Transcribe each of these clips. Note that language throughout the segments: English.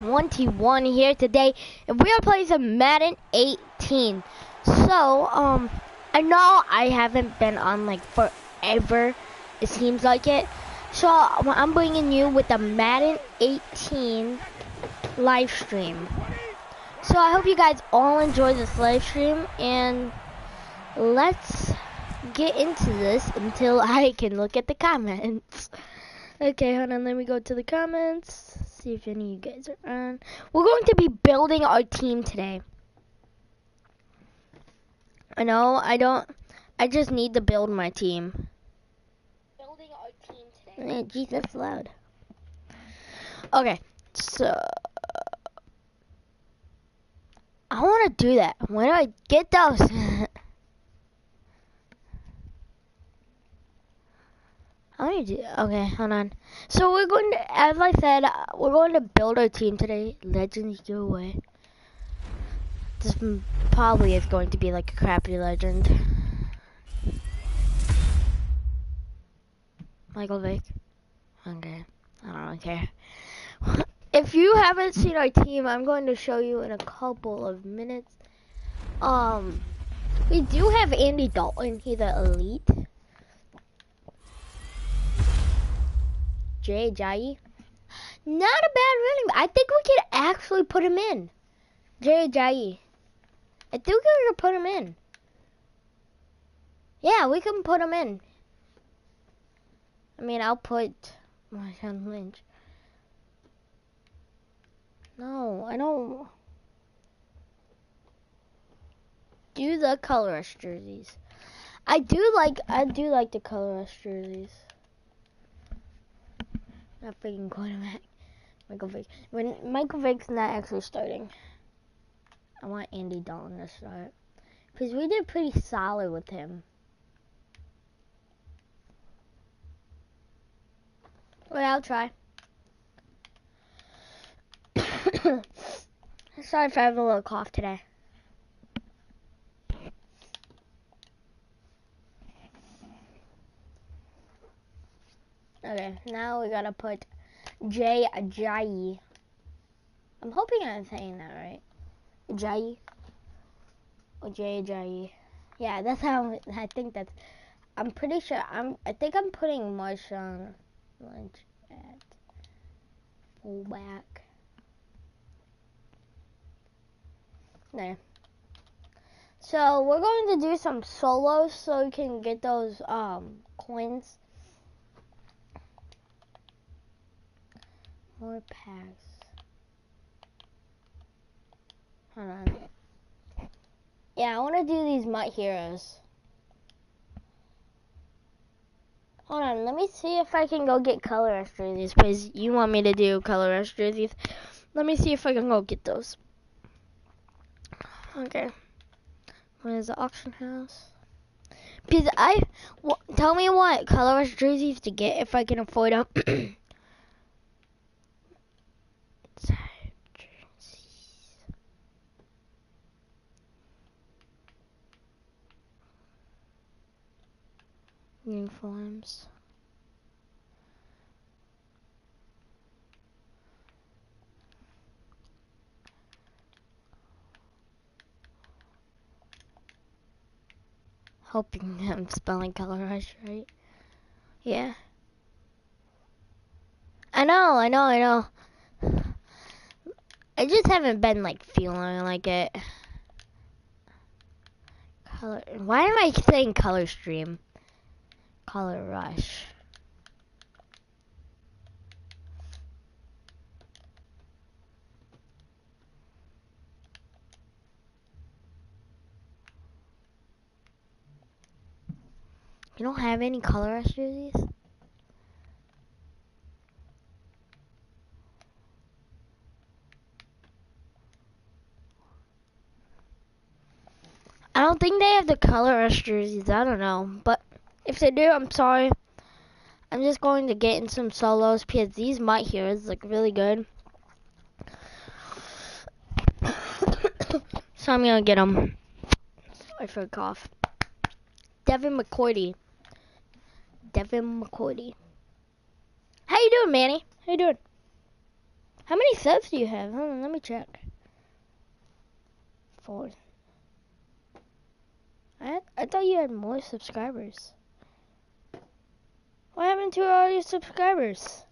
Madden18 here today, and we are playing some Madden 18. So, I know I haven't been on like forever, it seems like it. So, I'm bringing you with the Madden 18 live stream. So, I hope you guys all enjoy this live stream, and let's get into this until I can look at the comments. Okay, hold on, let me go to the comments, see if any of you guys are on. We're going to be building our team today. I know, I just need to build my team. Building our team today. Jeez, that's loud. Okay, so I want to do that. Where do I get those? Okay, hold on. So we're going to, as I said, we're going to build our team today. Legends, go away. This probably is going to be like a crappy legend. Michael Vick. Okay, I don't care. If you haven't seen our team, I'm going to show you in a couple of minutes. We do have Andy Dalton. He's an elite. Jay Ajayi. Not a bad running back. I think we could actually put him in. Jay Ajayi. I think we could put him in. Yeah, we can put him in. I mean, I'll put Marshawn Lynch. No, I don't do the color rush jerseys. I do like the color rush jerseys. Not freaking quarterback. Michael Vick. When Michael Vick's not actually starting, I want Andy Dalton to start. Because we did pretty solid with him. Well, I'll try. Sorry if I have a little cough today. Okay, now we gotta put Jay Ajayi. I'm hoping I'm saying that right. Ajayi. Or Jay Ajayi. Yeah, that's how I think that's. I'm pretty sure. I think I'm putting Marshawn Lynch at fullback. There. So we're going to do some solos so we can get those coins. More packs. Hold on. Yeah, I want to do these Mutt Heroes. Hold on, let me see if I can go get color rush jerseys, because you want me to do color rush jerseys. Let me see if I can go get those. Okay. What is the auction house? Because tell me what color rush jerseys to get if I can afford them. Uniforms. Hoping I'm spelling color rush right. Yeah. I know. I just haven't been like feeling like it. Color. Why am I saying color stream? Color rush. You don't have any color rush jerseys? I don't think they have the color rush jerseys. I don't know. But if they do, I'm sorry. I'm just going to get in some solos because these Mutt Heroes look really good. So I'm going to get them. Sorry for a cough. Devin McCourty. How you doing, Manny? How you doing? How many subs do you have? Hold on, let me check. 4. I thought you had more subscribers. What happened to all your subscribers?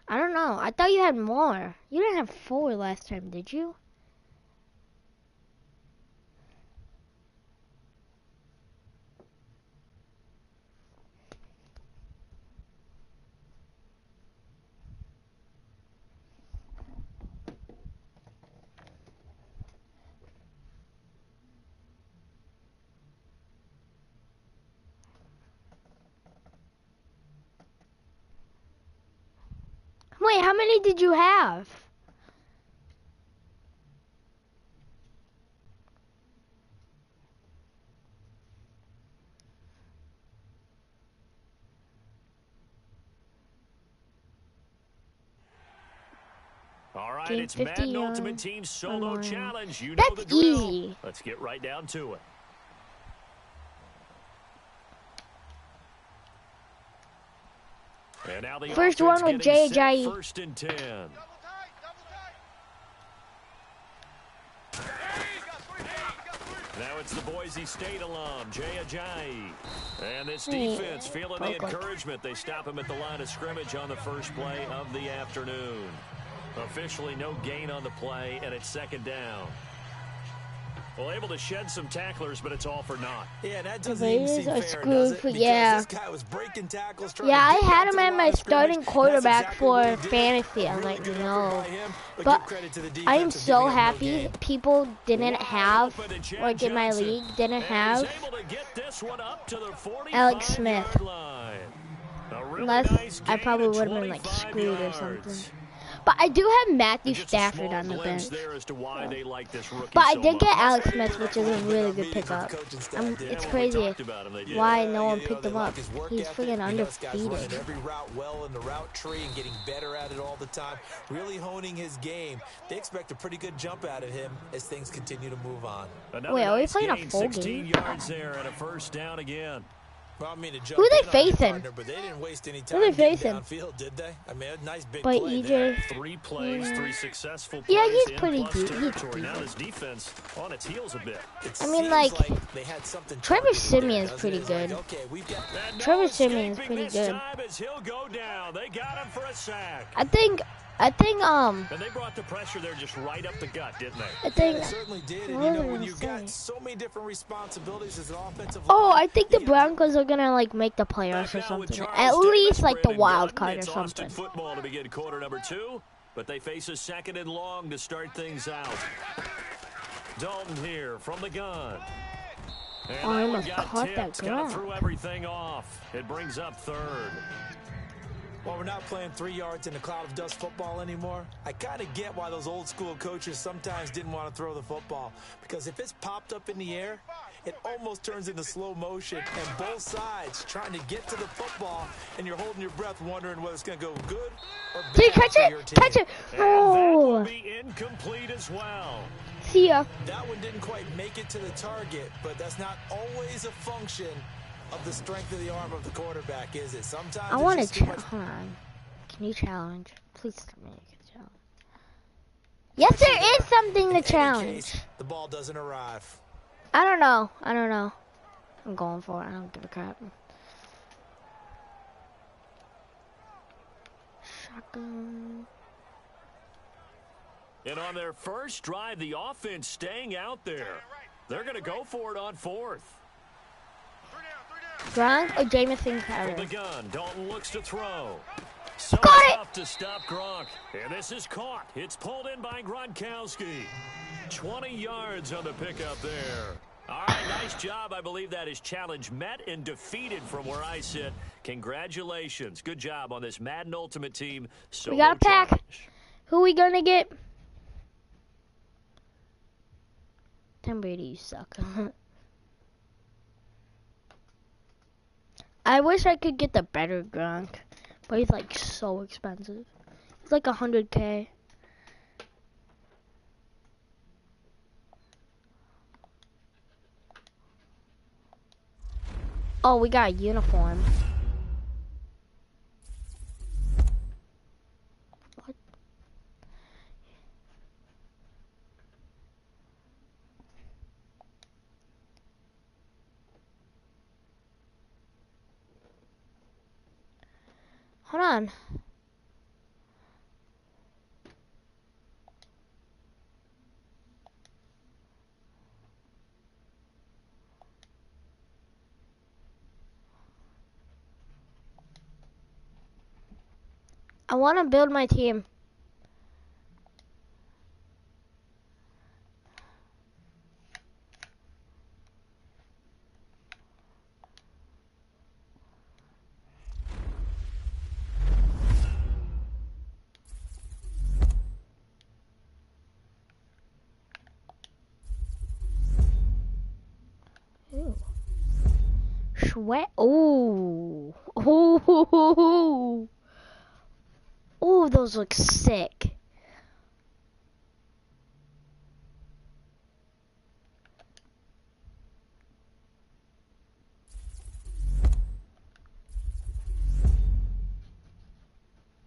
I don't know. I thought you had more. You didn't have 4 last time, did you? Wait, how many did you have? All right, it's Madden Ultimate Team Solo Challenge. You know the That's drill. easy. Let's get right down to it. And now the First one with J.J. First and 10. Now it's the Boise State alum, Jay Ajayi. And this defense feeling the encouragement. They stop him at the line of scrimmage on the first play of the afternoon. Officially no gain on the play, and it's second down. Well, able to shed some tacklers, but it's all for naught. Yeah, that doesn't even seem fair, does it? Because this guy was breaking tackles, yeah, I had him at my starting quarterback for fantasy. I'm like, no. But I am so happy people didn't have, like in my league, didn't have Alex Smith. Unless I probably would have been like screwed or something. But I do have Matthew Stafford on the bench. But I did get Alex Smith, which is a really good pickup. It's crazy why no one picked him up. He's freaking undefeated. Every route well in the route tree and getting better at it all the time. Really honing his game. They expect a pretty good jump out of him as things continue to move on. Wait, are we playing a full game? 16 yards there and a first down again. Well, I mean, who are they facing? Partner, but they didn't waste any time who are they facing? Downfield, did they? I mean, a nice big play EJ. There. 3 plays, 3 successful plays. Yeah, he's pretty good. Now his defense on its heels a bit. I mean, like they had something Trevor Simeon's pretty good. Like, okay, Trevor Simeon's pretty good. He'll go down. They got him for a sack. I think and they brought the pressure there just right up the gut, didn't they? I think they certainly did. And you know, when you've got so many different responsibilities as an offensive I think the Broncos are gonna like make the playoffs or something. At least like the wild card or something. Football to begin quarter number 2, but they face a second and long to start things out. Dalton here from the gun. And I almost caught that grab. Threw everything off. It brings up third. Well, we're not playing 3 yards in a cloud of dust football anymore. I kind of get why those old school coaches sometimes didn't want to throw the football. Because if it's popped up in the air, it almost turns into slow motion. And both sides trying to get to the football, and you're holding your breath wondering whether it's going to go good or bad. Did you catch it? Catch it! Oh! That will be incomplete as well. See ya. That one didn't quite make it to the target, but that's not always a function of the strength of the arm of the quarterback, is it? Sometimes I want to hold on. Can you challenge? Please tell me you can challenge. Yes, there is something to challenge. Case, the ball doesn't arrive. I don't know. I'm going for it. I don't give a crap. Shotgun. And on their first drive, the offense staying out there. They're going to go for it on 4th. Gronk or Jamison Crowder? From the gun, Dalton looks to throw. So tough to stop Gronk. And this is caught. It's pulled in by Gronkowski. 20 yards on the pickup there. All right, nice job. I believe that is challenge met and defeated from where I sit. Congratulations. Good job on this Madden Ultimate Team. We got a pack. Challenge. Who we going to get? Tom Brady, you suck. I wish I could get the better Gronk, but he's like so expensive. It's like 100K. Oh, we got a uniform. Hold on. I want to build my team. Ooh. Sweat. Ooh. Ooh. Ooh, those look sick.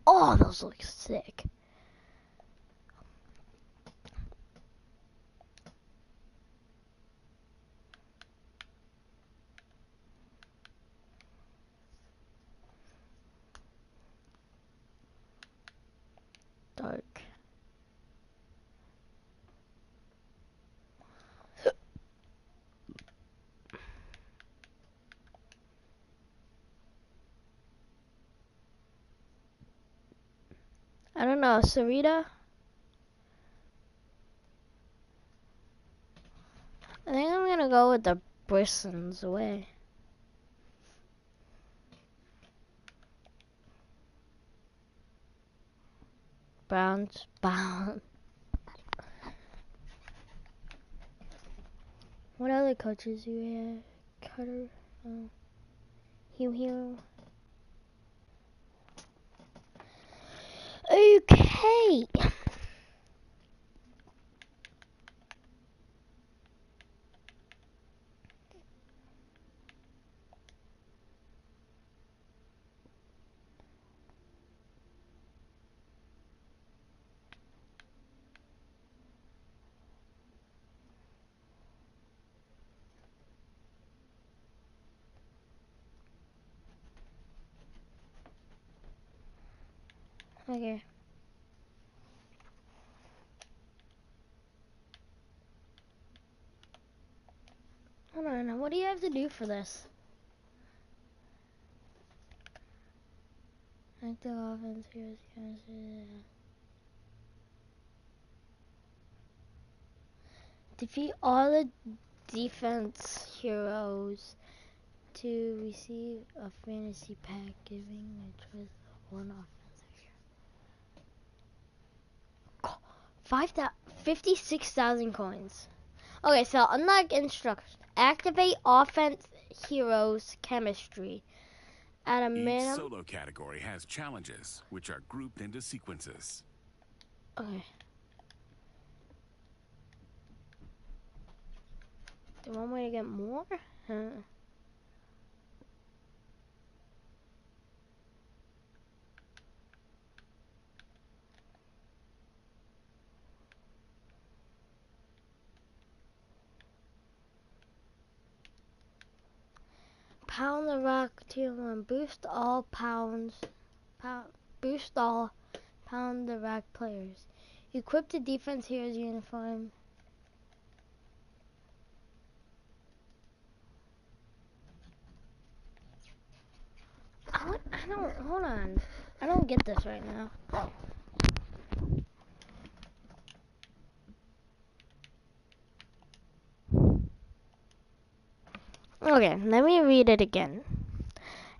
Oh, those look sick. Dark. I don't know, Sarita? I think I'm gonna go with the Bristons away. Browns. What other coaches do we have? Cutter? Hugh. Okay. Okay. Hold on, what do you have to do for this? Active offense, heroes, chemistry. Defeat all the defense heroes to receive a fantasy pack giving a choice of one offensive hero. 56,000 coins. Okay, so unlock instructions. Activate offense heroes chemistry. At a Each minimum. solo category has challenges, which are grouped into sequences. Okay. Do one way to get more? Huh. Pound the rock tier 1. Boost all pound the rock players. Equip the defense heroes uniform. Hold on. I don't get this right now. Okay, let me read it again.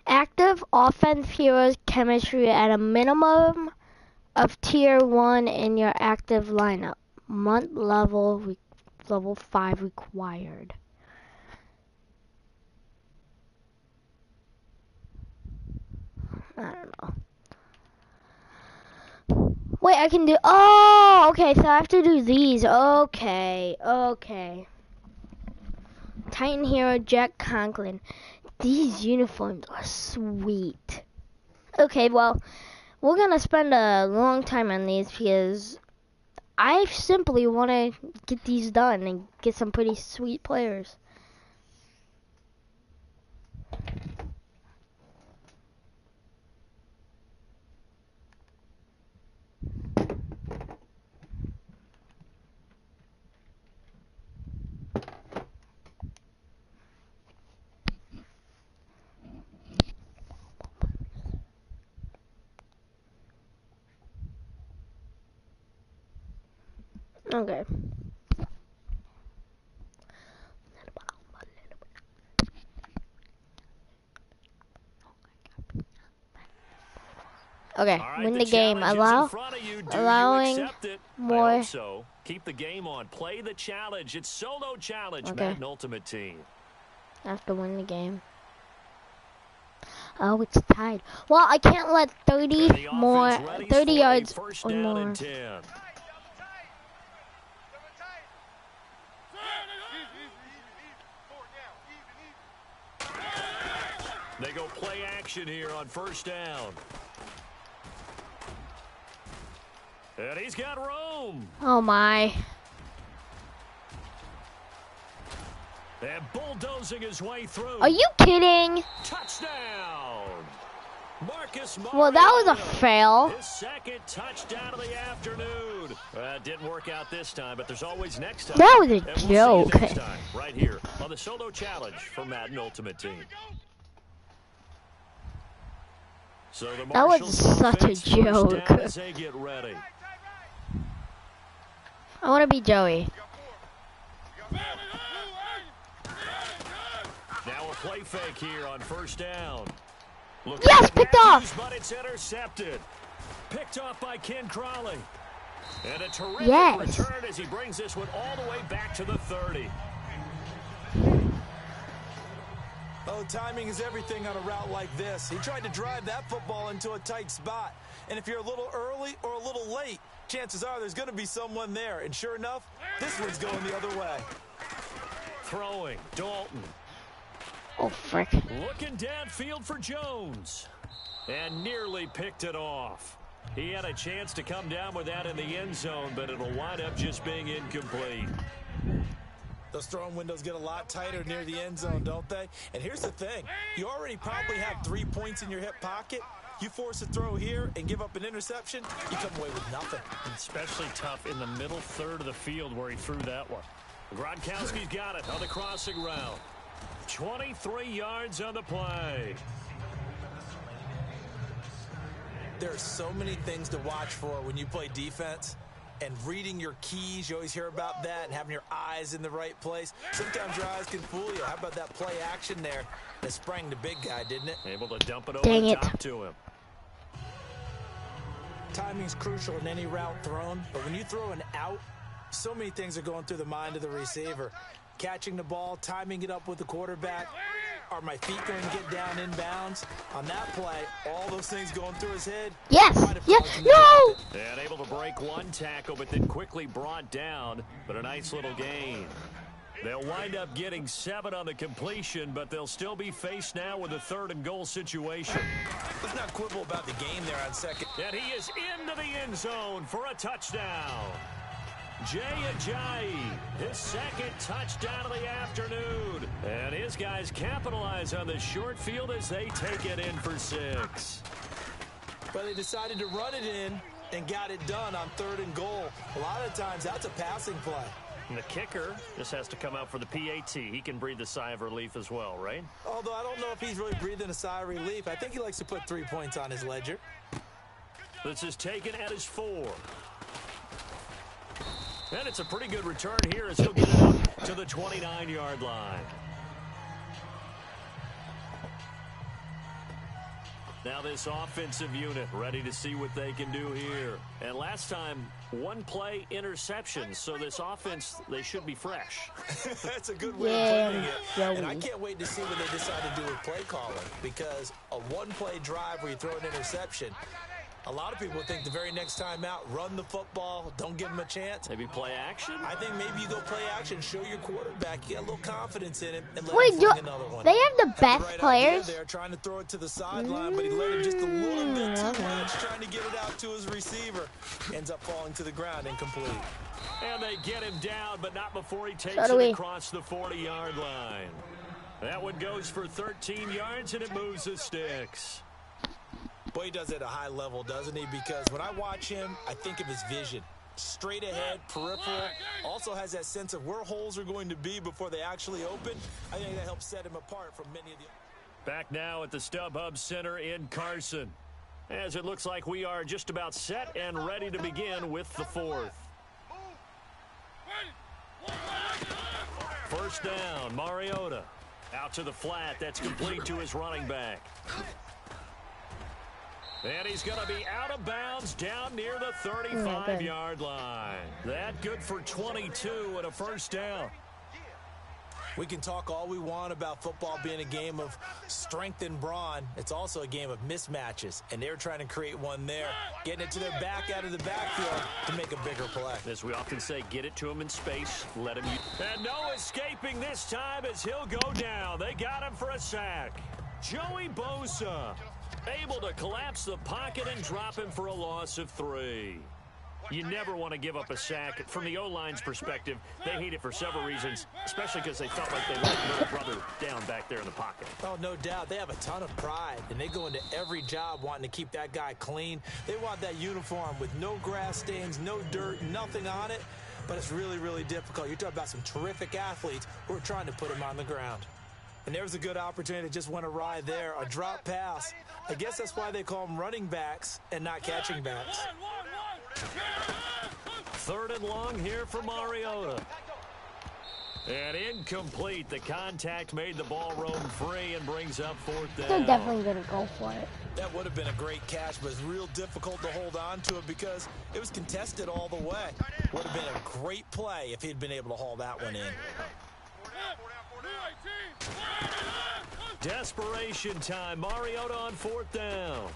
Active offense heroes chemistry at a minimum of tier 1 in your active lineup. Month level 5 required. I don't know. Wait, I can do. Oh, okay. So I have to do these. Okay. Titan Hero Jack Conklin. These uniforms are sweet. Okay, well, we're gonna spend a long time on these because I simply want to get these done and get some pretty sweet players. Okay. Okay, All right, win the game. challenge is in front of you. Do you Allowing accept it? I more. hope so. Keep the game on. Play the challenge. It's solo challenge, Okay. Madden Ultimate Team. I have to win the game. Oh, it's tied. Well, I can't let 30 more, 30 yards or more. 10. They go play action here on first down. And he's got room. Oh my. And bulldozing his way through. Are you kidding? Touchdown. Marcus Mariota. Well, that was a fail. His second touchdown of the afternoon. Didn't work out this time, but there's always next time. That was a And we'll see joke. you next time, right here on the Solo Challenge for Madden Ultimate Team. So the That was Marshals such a offense first joke. down as they get ready. I want to be Joey. Now a play fake here on first down. Yes, picked off. But it's intercepted. Picked off by Ken Crawley. And a terrific Yes. return as he brings this one all the way back to the 30. Oh, timing is everything on a route like this. He tried to drive that football into a tight spot. And if you're a little early or a little late, chances are there's going to be someone there. And sure enough, this one's going the other way. Throwing, Dalton. Oh, frick. Looking downfield for Jones. And nearly picked it off. He had a chance to come down with that in the end zone, but it'll wind up just being incomplete. Those throwing windows get a lot tighter near the end zone, don't they? And here's the thing. You already probably have 3 points in your hip pocket. You force a throw here and give up an interception, you come away with nothing. Especially tough in the middle third of the field where he threw that one. Gronkowski's got it on the crossing route. 23 yards on the play. There are so many things to watch for when you play defense. And reading your keys, you always hear about that, and having your eyes in the right place. Sometimes your eyes can fool you. How about that play action there that sprang the big guy, didn't it? Able to dump it over Dang the it. top to him. Timing's crucial in any route thrown, but when you throw an out, so many things are going through the mind of the receiver. Catching the ball, timing it up with the quarterback. Are my feet going to get down in bounds? On that play, all those things going through his head. Yes. Might have Yes. caused him to No. drop it. And able to break one tackle, but then quickly brought down. But a nice little gain. They'll wind up getting 7 on the completion, but they'll still be faced now with a 3rd and goal situation. Let's not quibble about the game there on second. And he is into the end zone for a touchdown. Jay Ajayi, his second touchdown of the afternoon. And his guys capitalize on the short field as they take it in for 6. But they decided to run it in and got it done on 3rd and goal. A lot of times, that's a passing play. And the kicker just has to come out for the PAT. He can breathe a sigh of relief as well, right? Although I don't know if he's really breathing a sigh of relief. I think he likes to put 3 points on his ledger. This is taken at his 4. And it's a pretty good return here as he'll get it up to the 29-yard line. Now this offensive unit ready to see what they can do here. And last time, 1 play interception. So this offense, they should be fresh. That's a good way of putting it. And I can't wait to see what they decide to do with play calling. Because a 1-play drive where you throw an interception, a lot of people think the very next time out, run the football, don't give him a chance. Maybe play action? I think maybe you go play action, show your quarterback, you got a little confidence in him, and let Wait, him fling another one. they have the Had best right players? idea there, trying to throw it to the sideline, but he let it just a little bit too much, trying to get it out to his receiver. Ends up falling to the ground, incomplete. And they get him down, but not before he takes So do it we. across the 40-yard line. That one goes for 13 yards, and it moves the sticks. Boy, he does it at a high level, doesn't he? Because when I watch him, I think of his vision. Straight ahead, peripheral. Also has that sense of where holes are going to be before they actually open. I think that helps set him apart from many of the... Back now at the StubHub Center in Carson, as it looks like we are just about set and ready to begin with the 4th. first down. Mariota out to the flat. That's complete to his running back. And he's going to be out of bounds down near the 35-yard line. That good for 22 and a first down. We can talk all we want about football being a game of strength and brawn. It's also a game of mismatches, and they're trying to create one there, getting it to their back out of the backfield to make a bigger play. As we often say, get it to him in space, let him use. And no escaping this time as he'll go down. They got him for a sack. Joey Bosa able to collapse the pocket and drop him for a loss of 3. You never want to give up a sack. From the O-line's perspective, they hate it for several reasons, especially because they felt like they let their brother down back there in the pocket. Oh, no doubt. They have a ton of pride, and they go into every job wanting to keep that guy clean. They want that uniform with no grass stains, no dirt, nothing on it, but it's really, really difficult. You're talking about some terrific athletes who are trying to put him on the ground. And there's a good opportunity that just went awry there, a drop pass. I guess that's why they call them running backs and not catching backs. 3rd and long here for Mariota. And incomplete. The contact made the ball roam free and brings up 4th down. They're definitely going to go for it. That would have been a great catch, but it's real difficult to hold on to it because it was contested all the way. Would have been a great play if he'd been able to haul that one in. Desperation time. Mariota on 4th down.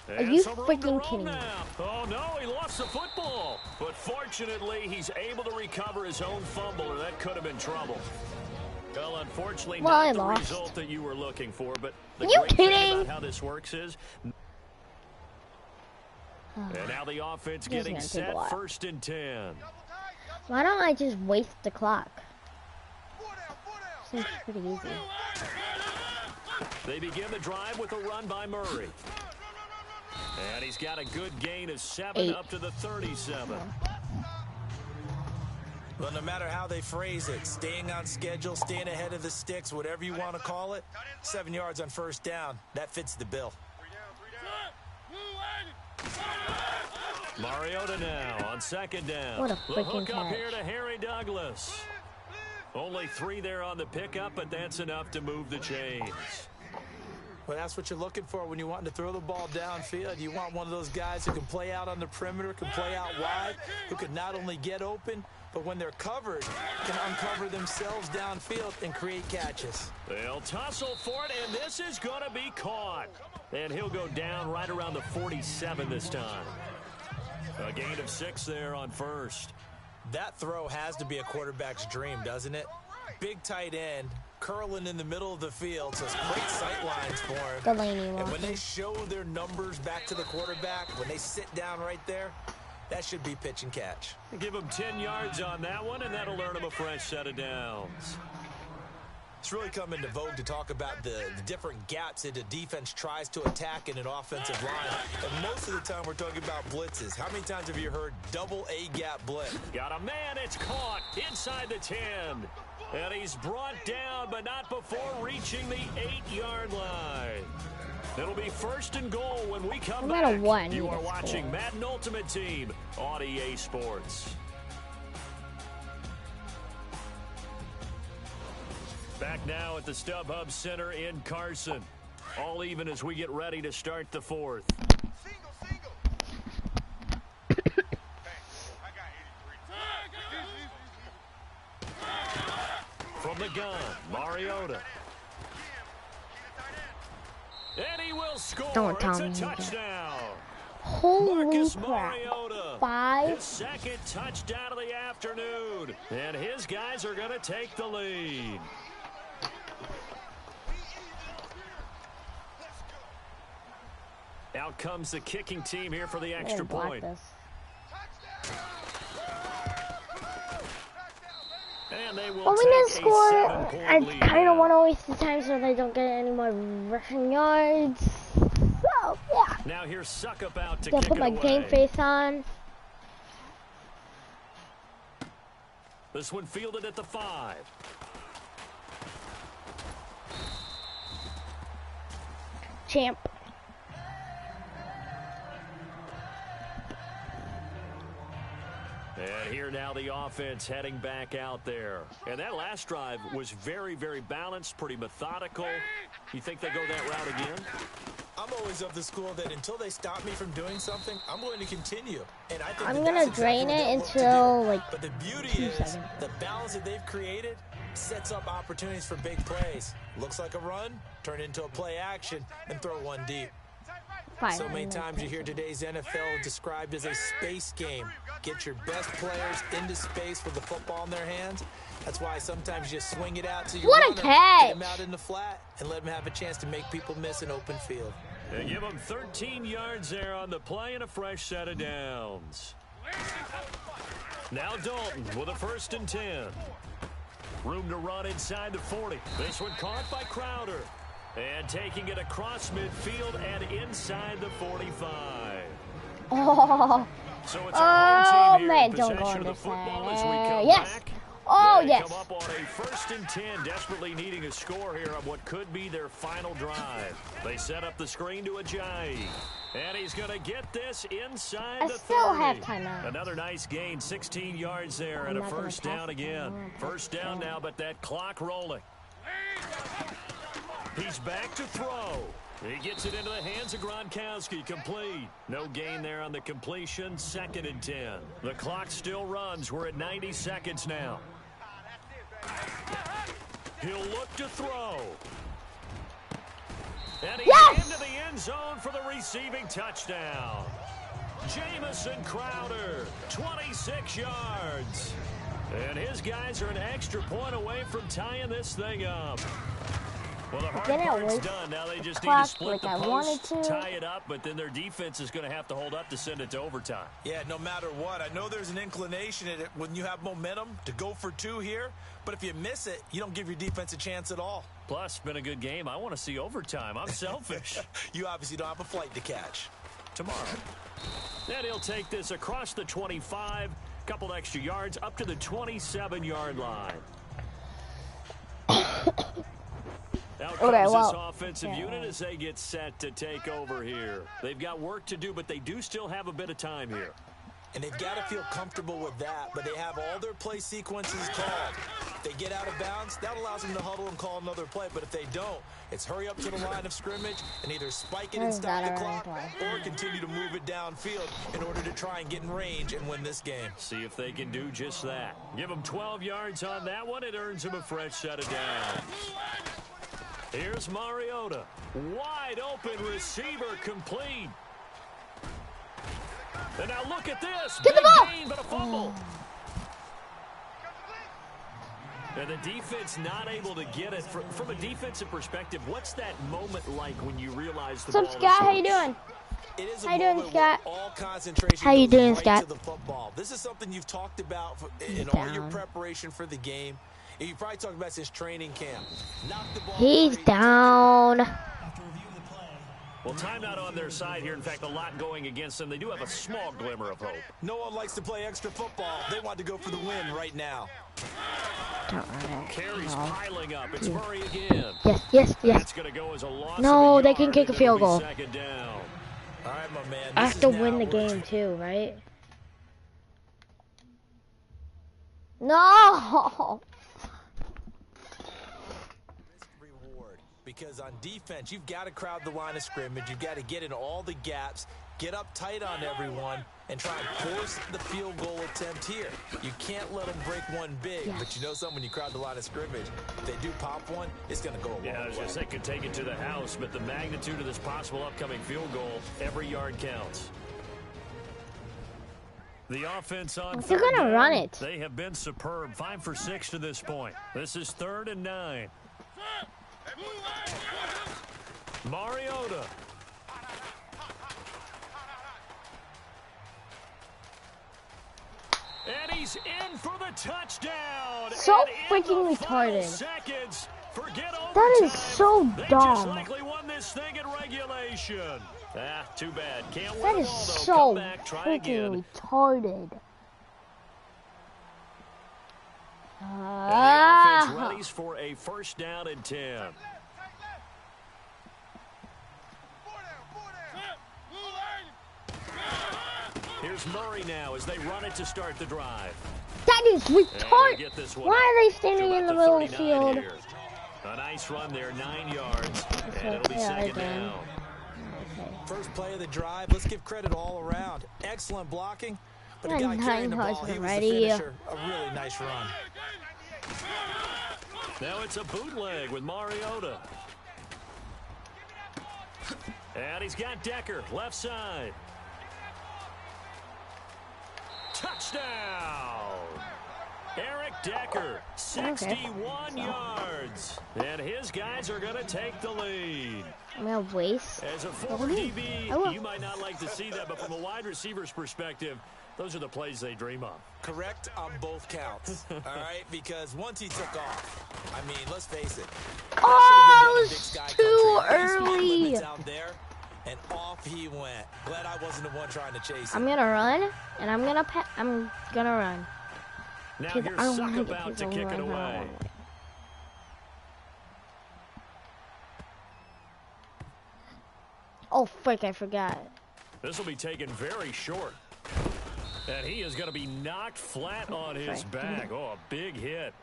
Are you freaking kidding me? Oh, no, he lost the football. But fortunately, he's able to recover his own fumble, or that could have been trouble. Well, unfortunately, not the result that you were looking for. But the great thing about how this works is... And now the offense getting set, 1st and 10. Why don't I just waste the clock? Seems pretty easy. They begin the drive with a run by Murray. And he's got a good gain of 7 up to the 37. Well, no matter how they phrase it, staying on schedule, staying ahead of the sticks, whatever you want to call it, 7 yards on 1st down, that fits the bill. Mariota now on 2nd down. What a the freaking hook up catch. here to Harry Douglas. Only 3 there on the pickup, but that's enough to move the chains. Well, that's what you're looking for when you want to throw the ball downfield. You want one of those guys who can play out on the perimeter, can play out wide, who can not only get open, but when they're covered, can uncover themselves downfield and create catches. They'll tussle for it, and this is going to be caught. And he'll go down right around the 47 this time. A gain of 6 there on 1st. That throw has to be a quarterback's dream, doesn't it? Big tight end, curling in the middle of the field, so it's great sight lines for him. Delaney and when they show their numbers back to the quarterback, when they sit down right there, that should be pitch and catch. Give him 10 yards on that one, and that'll earn him a fresh set of downs. It's really come into vogue to talk about the different gaps that the defense tries to attack in an offensive line. And most of the time we're talking about blitzes. How many times have you heard double A-gap blitz? Got a man, it's caught inside the 10. And he's brought down, but not before reaching the 8-yard line. It'll be 1st and goal when we come back. You are watching Madden Ultimate Team on EA Sports. Back now at the StubHub Center in Carson. All even as we get ready to start the 4th. From the gun, Mariota. And he will score. Don't tell me. It's a touchdown. Holy Marcus crap. Mariota. 5. His 2nd touchdown of the afternoon. And his guys are going to take the lead. Out comes the kicking team here for the extra point. And they will we take didn't score. I kind of want to waste the time so they don't get any more rushing yards. So, yeah. Now here's Suckup out to Gotta kick put it my away. game face on. This one fielded at the 5. Champ. And here now the offense heading back out there. And that last drive was very, very balanced, pretty methodical. You think they go that route again? I'm always of the school that until they stop me from doing something, I'm going to continue. And I think I'm gonna drain it until like. But the beauty is the balance that they've created sets up opportunities for big plays. Looks like a run, turn into a play action, and throw one deep. So many times you hear today's NFL described as a space game. Get your best players into space with the football in their hands. That's why sometimes you just swing it out to your runner, get them out in the flat, and let them have a chance to make people miss an open field. They give them 13 yards there on the play and a fresh set of downs. Now Dalton with a 1st and 10. Room to run inside the 40. This one caught by Crowder. And taking it across midfield and inside the 45. Oh, So it's our home team here man, in don't go possession on of the this football side. as we come Yes. back. Oh, They yes. come up on a 1st and 10, desperately needing a score here on what could be their final drive. They set up the screen to Ajayi. And he's going to get this inside I the 30. still have timeout. Another nice gain, 16 yards there, and a 1st down again. 1st down now, but that clock rolling. He's back to throw. He gets it into the hands of Gronkowski. Complete. No gain there on the completion. 2nd and 10. The clock still runs. We're at 90 seconds now. He'll look to throw. And he's into the end zone for the receiving touchdown. Jamison Crowder, 26 yards. And his guys are an extra point away from tying this thing up. Well, the hard part's done. Now they just need to split the post, tie it up, but then their defense is going to have to hold up to send it to overtime. Yeah, no matter what. I know there's an inclination in it when you have momentum to go for 2 here, but if you miss it, you don't give your defense a chance at all. Plus, been a good game. I want to see overtime. I'm selfish. You obviously don't have a flight to catch. Tomorrow. And he'll take this across the 25, couple extra yards, up to the 27-yard line. Out comes this offensive unit as they get set to take over here. They've got work to do, but they do still have a bit of time here. And they've got to feel comfortable with that, but they have all their play sequences called. If they get out of bounds, that allows them to huddle and call another play, but if they don't, it's hurry up to the line of scrimmage and either spike it and stop the clock or continue to move it downfield in order to try and get in range and win this game. See if they can do just that. Give them 12 yards on that one. It earns them a fresh set of downs. Here's Mariota. Wide open receiver complete. And now look at this. Get the ball. Gain, but a fumble. And the defense not able to get it. From a defensive perspective, what's that moment like when you realize the ball is Scott? How you doing? It is How you doing, Scott? all concentration How you doing, right Scott? to the football. This is something you've talked about in all your preparation for the game. And you probably talked about since training camp. Knock the ball He's free. down. Well, time not on their side here. In fact, a lot going against them. They do have a small glimmer of hope. No one likes to play extra football. They want to go for the win right now. Carries piling up. It's Murray again. Yes. That's going to go as a loss. No, of a they can yard, kick a and field it'll goal. be 2nd down. All right, my man. I This have to is win now the where game too, right? No. Reward, because on defense you've got to crowd the line of scrimmage. You've got to get in all the gaps, get up tight on everyone, and try and force the field goal attempt here. You can't let them break one big, but you know something, when you crowd the line of scrimmage, if they do pop one, it's going to go a long way. I was just saying, could take it to the house, but the magnitude of this possible upcoming field goal, every yard counts. The offense on They're gonna run it. They have been superb. 5 for 6 to this point. This is 3rd and 9. Mariota. And he's in for the touchdown. So and freaking in the final retarded. Seconds, forget That is overtime. so They just dumb. likely won this thing in regulation. Too bad. Can't win That it is all, though. so Come back, try freaking again. retarded. And the offense readies for a 1st down and 10. Here's Murray now as they run it to start the drive. That is retarded. Why are they standing in the middle of the field? Here. A nice run there, 9 yards, and it'll be second down. First play of the drive. Let's give credit all around. Excellent blocking, but the guy carrying the ball, he was the finisher. A really nice run. Now it's a bootleg with Mariota. And he's got Decker, left side. Touchdown! Eric Decker, 61 yards. And his guys are going to take the lead. I'm going to waste. As a former DB, you might not like to see that, but from a wide receiver's perspective, those are the plays they dream of. Correct on both counts, all right? Because once he took off, I mean, let's face it. Oh, it was too early. Out there, and off he went. Glad I wasn't the one trying to chase him. I'm going to run, and I'm going to run. Now here's Suck about to kick it away. Oh, frick, I forgot. This will be taken very short. And he is going to be knocked flat on his back. Oh, a big hit.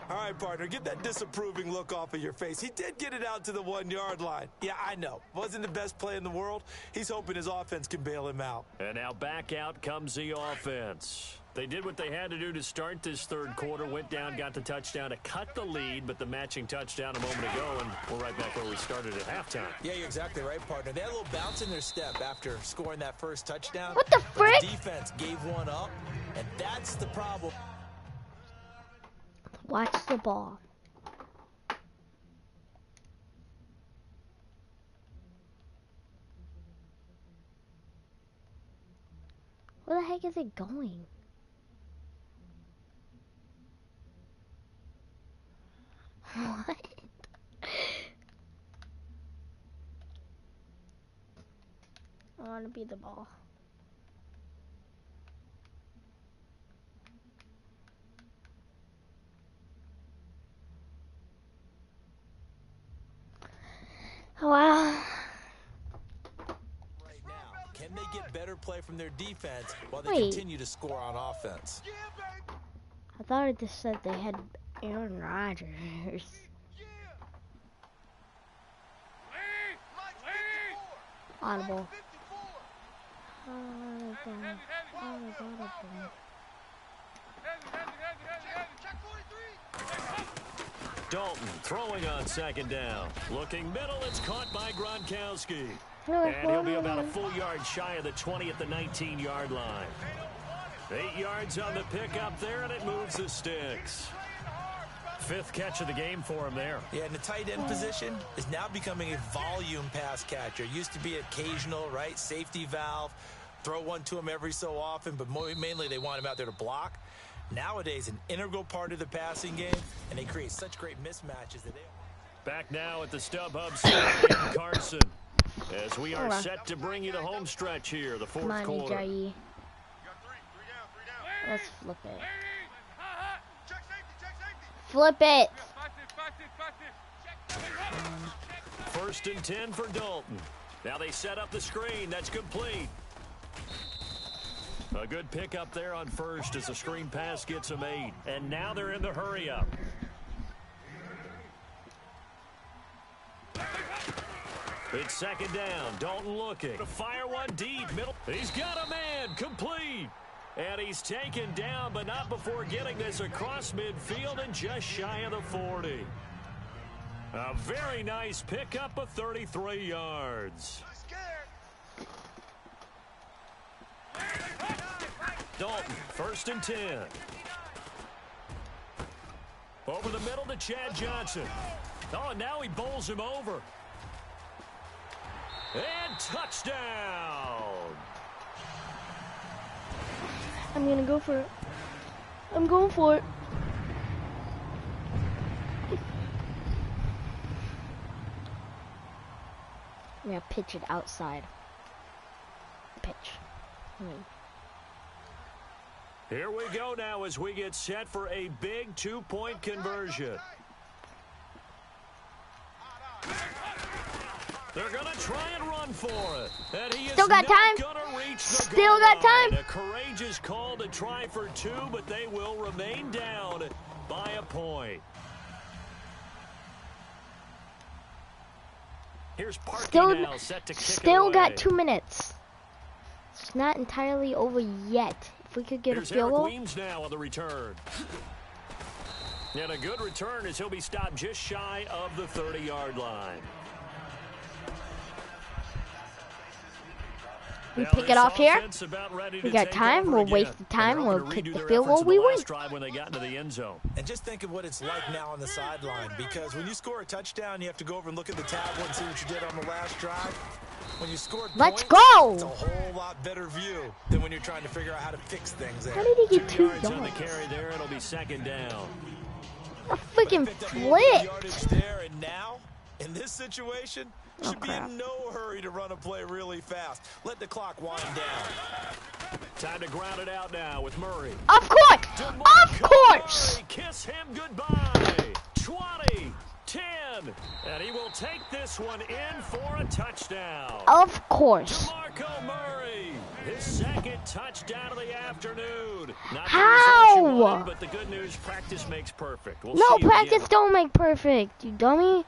All right, partner, get that disapproving look off of your face. He did get it out to the 1-yard line. Yeah, I know. Wasn't the best play in the world. He's hoping his offense can bail him out. And now back out comes the offense. They did what they had to do to start this third quarter. Went down, got the touchdown to cut the lead, but the matching touchdown a moment ago, and we're right back where we started at halftime. Yeah, you're exactly right, partner. They had a little bounce in their step after scoring that first touchdown. What the frick? The defense gave one up, and that's the problem. Watch the ball. Where the heck is it going? What? I want to be the ball. Wow. Right now, can they get better play from their defense while they continue to score on offense? I thought it just said they had Aaron Rodgers. Audible. Dalton throwing on second down. Looking middle, it's caught by Gronkowski. And he'll be about a full yard shy of the 20 at the 19-yard line. 8 yards on the pickup there, and it moves the sticks. 5th catch of the game for him there. Yeah, and the tight end position is now becoming a volume pass catcher. Used to be occasional, right? Safety valve. Throw one to him every so often, but mainly they want him out there to block. Nowadays, an integral part of the passing game, and they create such great mismatches that they... Back now at the StubHub Stadium in Carson, as we are set to bring you the home stretch here, the fourth quarter. Jai. Let's flip it. Flip it. 1st and 10 for Dalton. Now they set up the screen. That's complete. A good pickup there on first as the screen pass gets a 8. And now they're in the hurry-up. It's second down. Dalton looking to fire one deep. Middle. He's got a man. Complete. And he's taken down, but not before getting this across midfield and just shy of the 40. A very nice pickup of 33 yards. Dalton, 1st and 10. Over the middle to Chad Johnson. Oh, now he bowls him over. And touchdown. I'm gonna go for it. I'm going for it. I'm gonna pitch it outside. Pitch. Here we go now as we get set for a big 2-point conversion. They're going to try and run for it. And he Still is got not time. gonna reach the Still goal got line. time. A courageous call to try for 2, but they will remain down by a point. Here's Parkey now, set to kick Still it got away. 2 minutes. It's not entirely over yet. If we could get Here's a field Eric goal. Weems now on the return. And a good return as he'll be stopped just shy of the 30-yard line. We Now pick it this off here. offense about ready We to got take time. over We'll again. waste the time. And they're We'll gonna kick redo the their field goal. efforts We in the win. last drive when they got into the end zone. And just think of what it's like now on the sideline, because when you score a touchdown, you have to go over and look at the tablet and see what you did on the last drive. When you scored Let's points, go. it's a whole lot better view than when you're trying to figure out how to fix things there. How did he get 2 yards on the yards? carry there. It'll be second down. A freaking Picked up a little bit of flip. yardage there, and now, in this situation, Oh, should be crap. in no hurry to run a play really fast. Let the clock wind down. Time to ground it out now with Murray. Of course. Of course. Murray, kiss him goodbye. 20, 10, and he will take this one in for a touchdown. Of course. DeMarco Murray, his second touchdown of the afternoon. Not the How? result you wanted, but the good news, practice makes perfect. We'll No, see you practice again. don't make perfect, you dummy.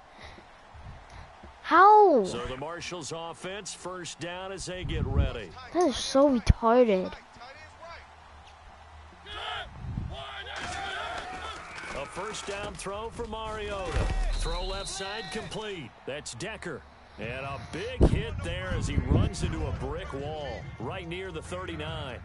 How? So the Marshals offense first down as they get ready. That is so retarded. A first down throw for Mariota. Throw left side complete. That's Decker. And a big hit there as he runs into a brick wall right near the 39.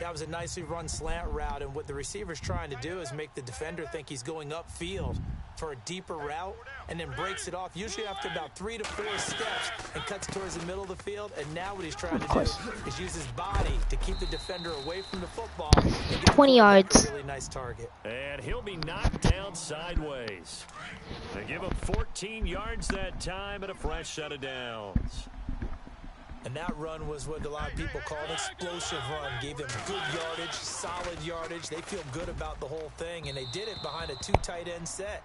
That was a nicely run slant route, and what the receiver's trying to do is make the defender think he's going upfield for a deeper route, and then breaks it off, usually after about 3 to 4 steps, and cuts towards the middle of the field. And now what he's trying to do is use his body to keep the defender away from the football and get 20 yards. a really nice target. And he'll be knocked down sideways. They give him 14 yards that time and a fresh set of downs. And that run was what a lot of people call an explosive run. Gave them good yardage, solid yardage. They feel good about the whole thing, and they did it behind a 2 tight end set.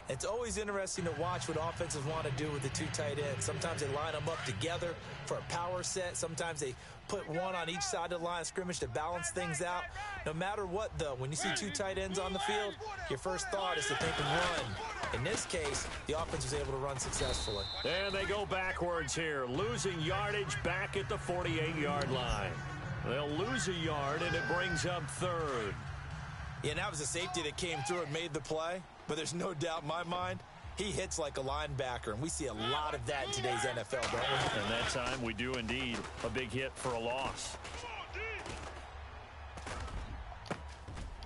It's always interesting to watch what offenses want to do with the 2 tight ends. Sometimes they line them up together for a power set. Sometimes they put one on each side of the line of scrimmage to balance things out. No matter what, though, when you see 2 tight ends on the field, your first thought is to think of run. In this case, the offense was able to run successfully. And they go backwards here, losing yardage back at the 48-yard line. They'll lose a yard, and it brings up third. Yeah, and that was a safety that came through and made the play. But there's no doubt in my mind, he hits like a linebacker, and we see a lot of that in today's NFL, don't we? And that time we do indeed a big hit for a loss.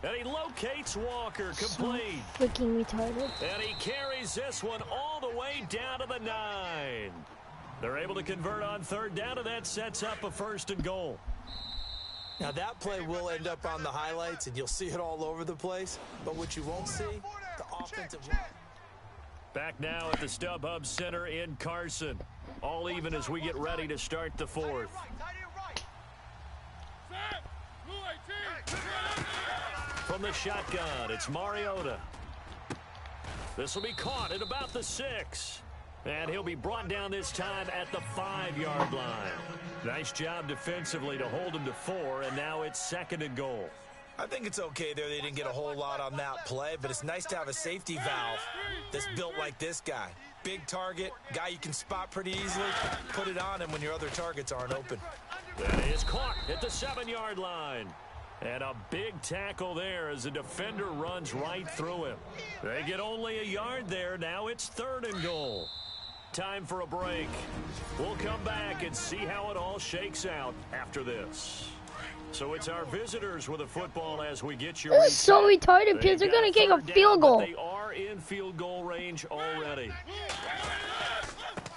And he locates Walker, complete. Freaking retarded. And he carries this one all the way down to the 9. They're able to convert on third down, and that sets up a 1st and goal. Now, that play will end up on the highlights, and you'll see it all over the place. But what you won't see, the offensive line. Back now at the StubHub Center in Carson. All even as we get ready to start the 4th. From the shotgun, it's Mariota. This will be caught at about the 6. And he'll be brought down this time at the 5-yard line. Nice job defensively to hold him to 4, and now it's 2nd and goal. I think it's okay there. They didn't get a whole lot on that play, but it's nice to have a safety valve that's built like this guy. Big target, guy you can spot pretty easily. Put it on him when your other targets aren't open. That is caught at the 7-yard line. And a big tackle there as the defender runs right through him. They get only a yard there. Now it's 3rd and goal. Time for a break. We'll come back and see how it all shakes out after this. So it's our visitors with a football as we get your This is so retarded because they're going to kick a field goal. They are in field goal range already.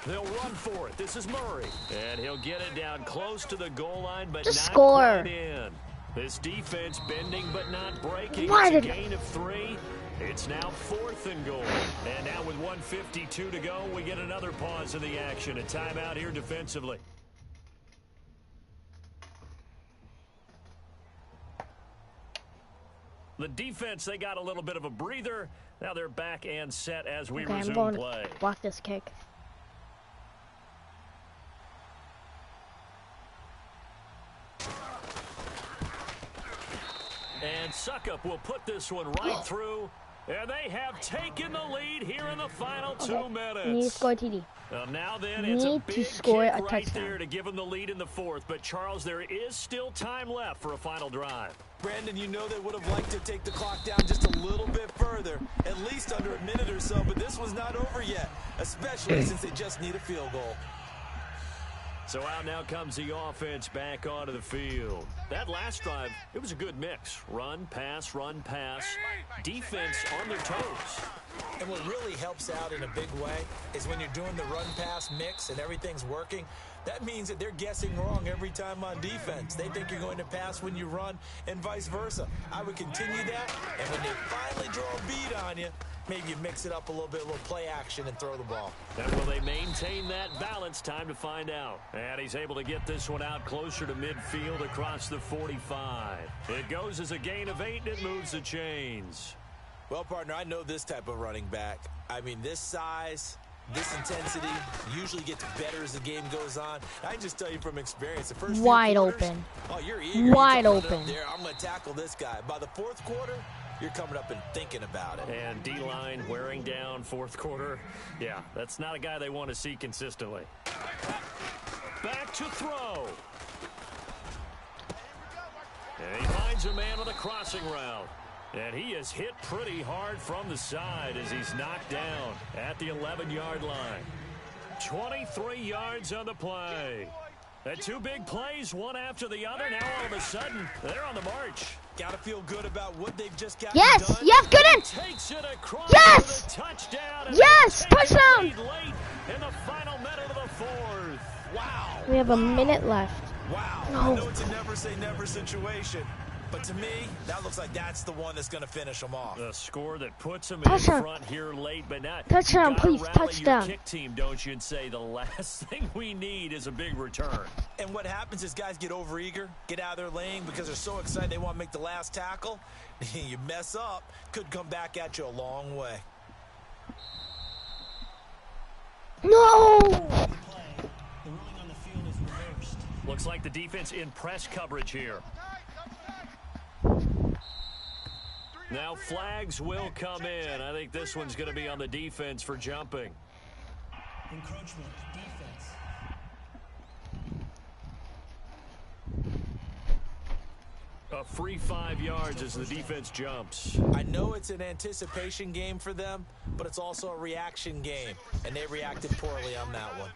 They'll run for it. This is Murray. And he'll get it down close to the goal line, but Just not score. quite in. This defense bending but not breaking. Why It's a did- gain of 3. It's now 4th and goal. And now with 1:52 to go, we get another pause in the action. A timeout here defensively. The defense, they got a little bit of a breather. Now they're back and set as we Okay, I'm resume going play. to block this kick. And Suckup will put this one right through. And they have taken the lead here in the final 2 minutes. We need to score a TD. Well, now then, We it's a need big to score kick a right touchdown. there to give them the lead in the 4th. But, Charles, there is still time left for a final drive. Brandon, you know they would have liked to take the clock down just a little bit further, at least under a minute or so, but this was not over yet, especially since they just need a field goal. So out now comes the offense back onto the field. That last drive, it was a good mix. Run, pass, defense on their toes. And what really helps out in a big way is when you're doing the run-pass mix and everything's working, that means that they're guessing wrong every time on defense. They think you're going to pass when you run and vice versa. I would continue that, and when they finally draw a beat on you, maybe you mix it up a little bit, a little play action, and throw the ball. And will they maintain that balance? Time to find out. And he's able to get this one out closer to midfield across the 45. It goes as a gain of 8, and it moves the chains. Well, partner, I know this type of running back. I mean, this size, this intensity usually gets better as the game goes on. I can just tell you from experience, the first few Wide quarters, open. Oh, you're eager. Wide You're coming open. up there. I'm going to tackle this guy. By the 4th quarter, you're coming up and thinking about it. And D-line wearing down 4th quarter. Yeah, that's not a guy they want to see consistently. Back to throw. And he finds a man on the crossing route. And he is hit pretty hard from the side as he's knocked down at the 11-yard line. 23 yards on the play. And 2 big plays, one after the other. Now all of a sudden, they're on the march. Got to feel good about what they've just got Yes, done. yes, good in. Takes it across Yes! for the touchdown. And Yes, they take the touchdown. lead late in the final minute of the 4th. Wow. We have a minute left. Wow. No. I know it's a never-say-never situation, but to me, that looks like that's the one that's going to finish them off. The score that puts them Touchdown. in front here late, but not. Touchdown, You gotta please, rally touchdown. Your kick team, don't you, and say the last thing we need is a big return. And what happens is guys get overeager, get out of their lane because they're so excited they want to make the last tackle. You mess up, could come back at you a long way. No! Looks like the defense in press coverage here. Now flags will come in. I think this one's going to be on the defense for jumping. Encroachment, defense. A free 5 yards as the defense jumps. I know it's an anticipation game for them, but it's also a reaction game, and they reacted poorly on that one.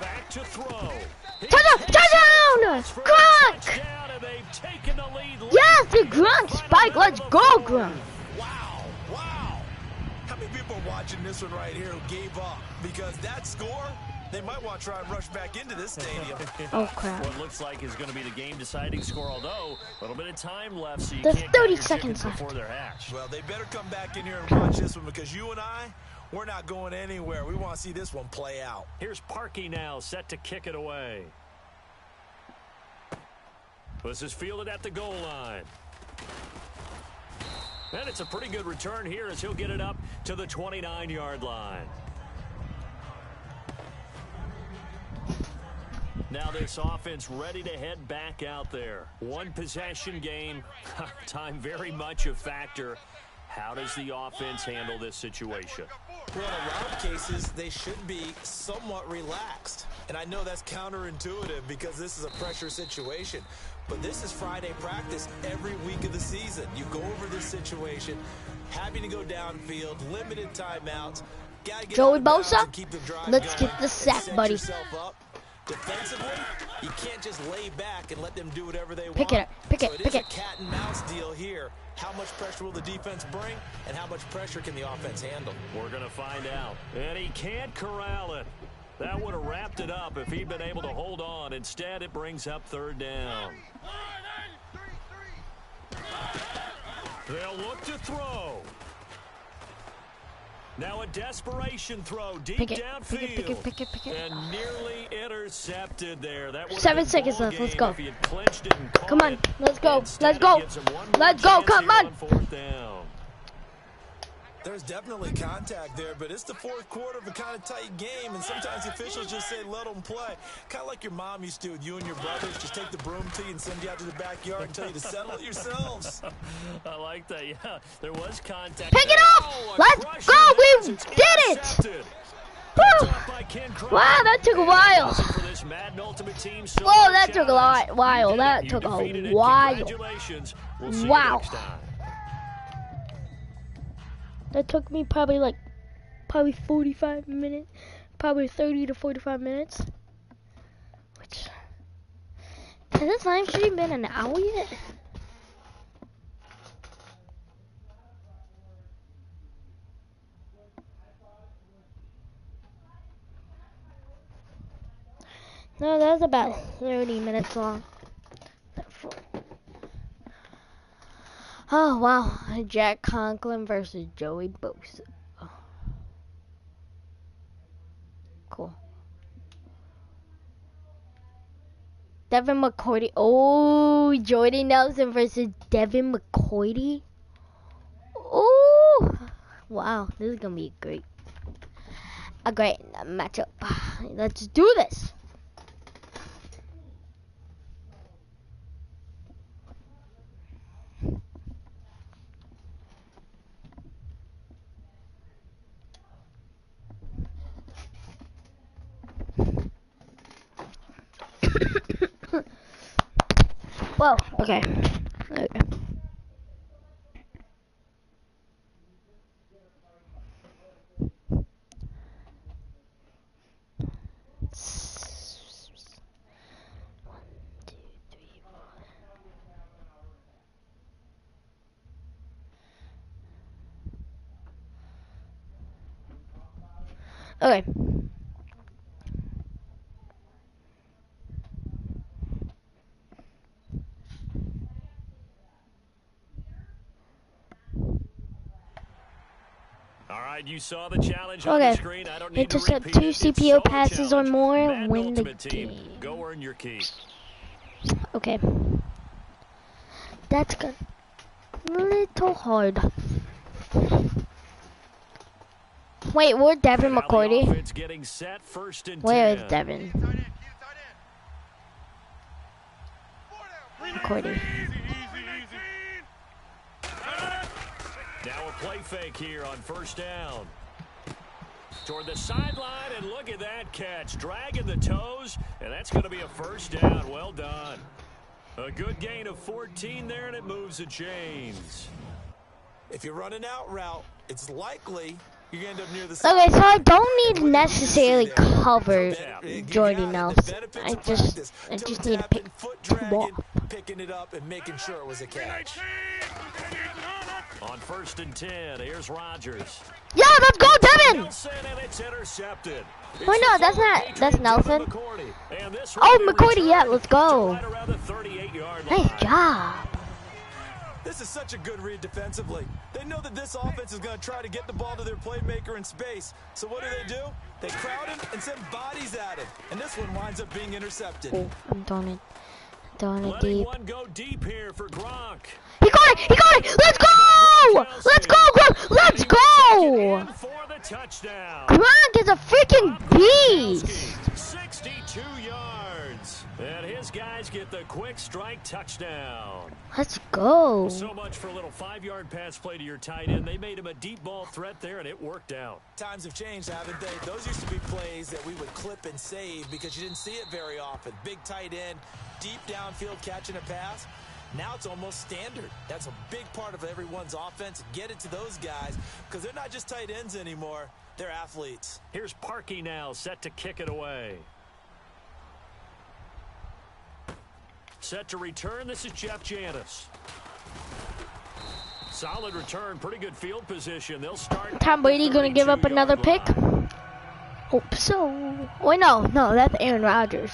Back to throw. Touchdown! Gronk! Touchdown, and they've taken the lead. Yes, the Gronk spike. Let's go, Gronk. Wow, wow. How many people are watching this one right here who gave up? Because that score, they might want to try and rush back into this stadium. Oh, crap. What looks like is going to be the game-deciding score, although a little bit of time left, so you There's can't 30 count your seconds chickens left. before they're hatched. Well, they better come back in here and watch this one because you and I, we're not going anywhere. We want to see this one play out. Here's Parkey now, set to kick it away. This is fielded at the goal line. And it's a pretty good return here as he'll get it up to the 29-yard line. Now this offense ready to head back out there. One possession game, time very much a factor. How does the offense handle this situation? Well, in a lot of cases, they should be somewhat relaxed. And I know that's counterintuitive because this is a pressure situation. But this is Friday practice every week of the season. You go over this situation, having to go downfield, limited timeouts. Gotta get Joey out of bounds Bosa, and keep the drive let's going get the and sack, set buddy. yourself up. Defensively, you can't just lay back and let them do whatever they want. Pick it, pick it, So pick is a it. cat and mouse deal here. How much pressure will the defense bring, and how much pressure can the offense handle? We're going to find out. And he can't corral it. That would have wrapped it up if he'd been able to hold on. Instead, it brings up 3rd down. They'll look to throw. Now a desperation throw deep Pick it, downfield. pick it, pick it, pick it. And nearly intercepted there. That would 7 have been seconds ball left, let's game go. if he had clinched it and caught Come on, it. let's go, Instead, let's it go. gives him one more Let's go, chance come here on. 4th down. There's definitely contact there, but it's the fourth quarter of a kind of tight game, and sometimes the officials just say let them play. Kind of like your mom used to with you and your brothers. Just take the broom to you and send you out to the backyard and tell you to settle it yourselves. I like that, yeah. There was contact. Pick it up! Let's go! We did it! Woo! Wow, that took a while. Whoa, that took a while. That took a while. Wow. That took me probably 45 minutes, probably 30 to 45 minutes. Which, has this live stream been an hour yet? No, that was about 30 minutes long. Oh, wow. Jack Conklin versus Joey Bosa. Oh. Cool. Devin McCourty. Oh, Jordy Nelson versus Devin McCourty. Oh, wow. This is going to be a great matchup. Let's do this. Whoa, okay. Okay. All right, you saw the challenge on the screen. I don't need to intercept repeat 2 it. CPO passes or more, Madden win the Ultimate Team. game. Go earn your key. Okay. That's good. Little hard. Wait, where's Devin McCourty? Where is Devin? McCourty. Now a play fake here on first down. Toward the sideline, and look at that catch. Dragging the toes, and that's going to be a first down. Well done. A good gain of 14 there, and it moves the chains. If you're running out route, it's likely you're going to end up near the Okay, so I don't need to necessarily cover Jordy Nelson. I just need to pick the ball. Picking it up and making sure it was a catch. On 1st and 10, here's Rodgers. Yeah, let's go, Devin! Nelson, and it's intercepted. Wait, no, that's Nelson. Oh, McCourty, yeah, let's go. Nice job. This is such a good read defensively. They know that this offense is going to try to get the ball to their playmaker in space. So what do? They crowd him and send bodies at him. And this one winds up being intercepted. Oh, I'm throwing it Letting deep. one go deep here for Gronk. He got it! He got it! Let's go! Let's go, Gronk! Let's go! For the touchdown. Gronk is a freaking beast! 62 yards. And his guys get the quick strike touchdown. Let's go. So much for a little 5-yard pass play to your tight end. They made him a deep ball threat there, and it worked out. Times have changed, haven't they? Those used to be plays that we would clip and save because you didn't see it very often. Big tight end, deep downfield catching a pass. Now it's almost standard. That's a big part of everyone's offense. Get it to those guys because they're not just tight ends anymore. They're athletes. Here's Parkey now, set to kick it away. Set to return, this is Jeff Janis. Solid return, pretty good field position. They'll start. Tom Brady gonna give up another pick? Hope so. Wait, no, that's Aaron Rodgers.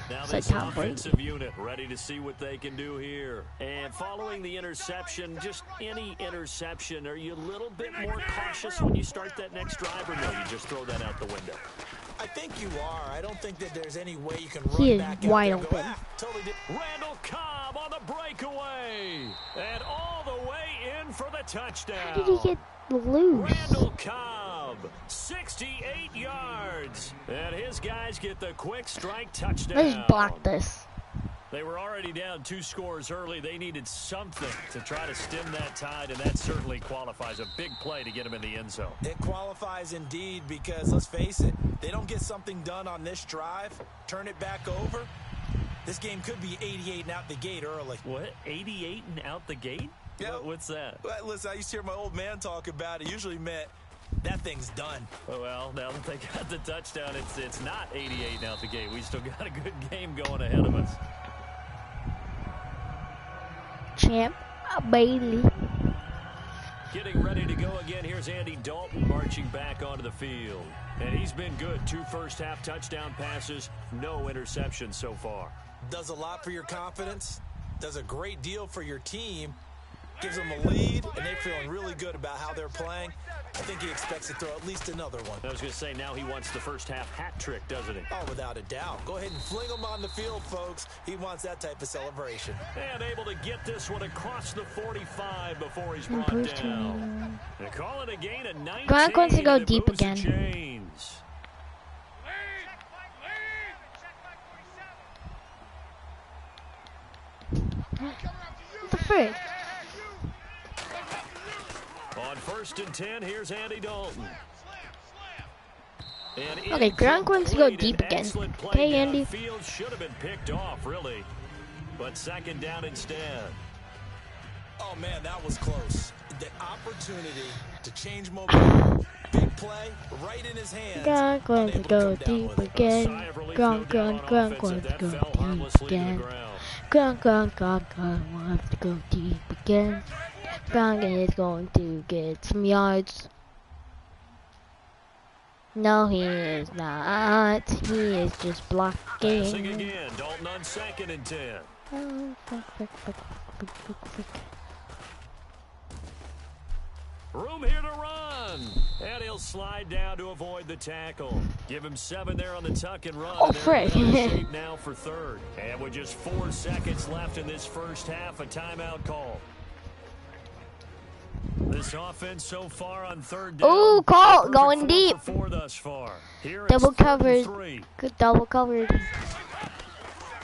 Now It's like this Tom Brady. offensive unit ready to see what they can do here. And following the interception, just any interception, are you a little bit more cautious when you start that next drive, or no, you just throw that out the window? I think you are. I don't think that there's any way you can He run is back wide out there open. and go, totally Randall Cobb on the breakaway. And all the way in for the touchdown. How did he get loose? Randall Cobb, 68 yards. And his guys get the quick strike touchdown. Let's block this. They were already down 2 scores early. They needed something to try to stem that tide, and that certainly qualifies. A big play to get them in the end zone. It qualifies indeed because, let's face it, they don't get something done on this drive, turn it back over. This game could be 88 and out the gate early. What? 88 and out the gate? Yeah. What's that? Well, listen, I used to hear my old man talk about it. Usually meant that thing's done. Oh, well, now that they got the touchdown, it's not 88 and out the gate. We still got a good game going ahead of us. Champ Bailey. Getting ready to go again. Here's Andy Dalton marching back onto the field. And he's been good. 2 first-half touchdown passes, no interceptions so far. Does a lot for your confidence, does a great deal for your team, gives them a lead, and they're feeling really good about how they're playing. I think he expects to throw at least another one. I was going to say, now he wants the first-half hat trick, doesn't he? Oh, without a doubt. Go ahead and fling him on the field, folks. He wants that type of celebration. And able to get this one across the 45 before he's brought down. They call it a gain of 19. Gronk wants to go and it deep moves the again. chains. What the frick? On 1st and 10, here's Andy Dalton. And Okay, Gronk wants to go incomplete, deep an again. excellent play Okay, Andy. downfield. Should have been picked off, really. But 2nd down instead. Oh, man, that was close. The opportunity to change momentum. Big play right in his hands. Gronk wants to go Unable to come down deep with it. again. Sigh of relief, Gronk, no doubt, Gronk, on Gronk offense, wants to that go fell deep harmlessly to the again. ground. Gronk wants to go deep again. Gronk is going to get some yards. No, he is not. He is just Passing blocking. again. Dalton on 2nd and 10. Oh, frick. Room here to run. And he'll slide down to avoid the tackle. Give him 7 there on the tuck and run. Oh, And they're frick. in better shape now for 3rd. And with just 4 seconds left in this first half, a timeout call. This offense so far on 3rd down. Ooh, Colt perfect going 4 deep. for 4 thus far. Here it's Double 3rd and covered. 3. Good double covered.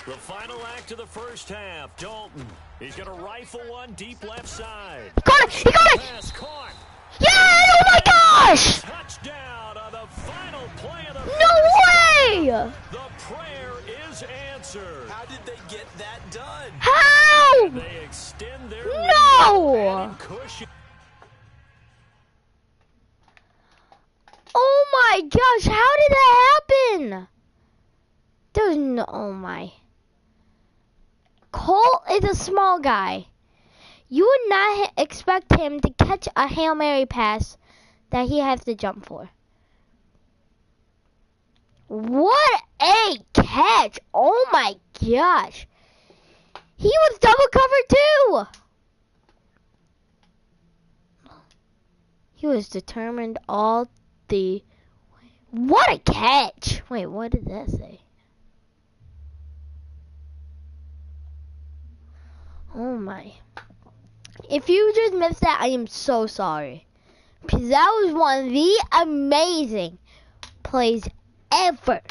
The final act of the first half. Dalton. He's going to rifle one deep left side. Got it! He got it! Pass caught. Yeah! Oh my gosh! Touchdown on the final play of the No way! The prayer is answered. How did they get that done? How? They extend their No! lead, adding cushion. Oh my gosh, how did that happen? There's no, oh my. Colt is a small guy. You would not expect him to catch a Hail Mary pass that he has to jump for. What a catch! Oh my gosh. He was double covered too. He was determined all the... What a catch! Wait, what did that say? Oh my. If you just missed that, I am so sorry. Because that was one of the amazing plays ever.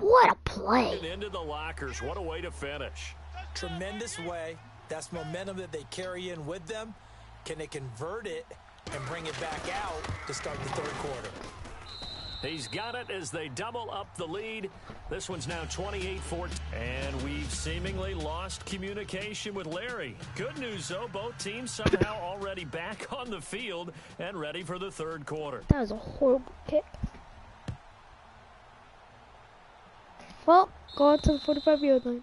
What a play. Into the lockers. What a way to finish. Tremendous way. That's momentum that they carry in with them. Can they convert it and bring it back out to start the 3rd quarter? He's got it as they double up the lead. This one's now 28-14. And we've seemingly lost communication with Larry. Good news, though. Both teams somehow already back on the field and ready for the 3rd quarter. That was a horrible kick. Well, go out to the 45-yard line.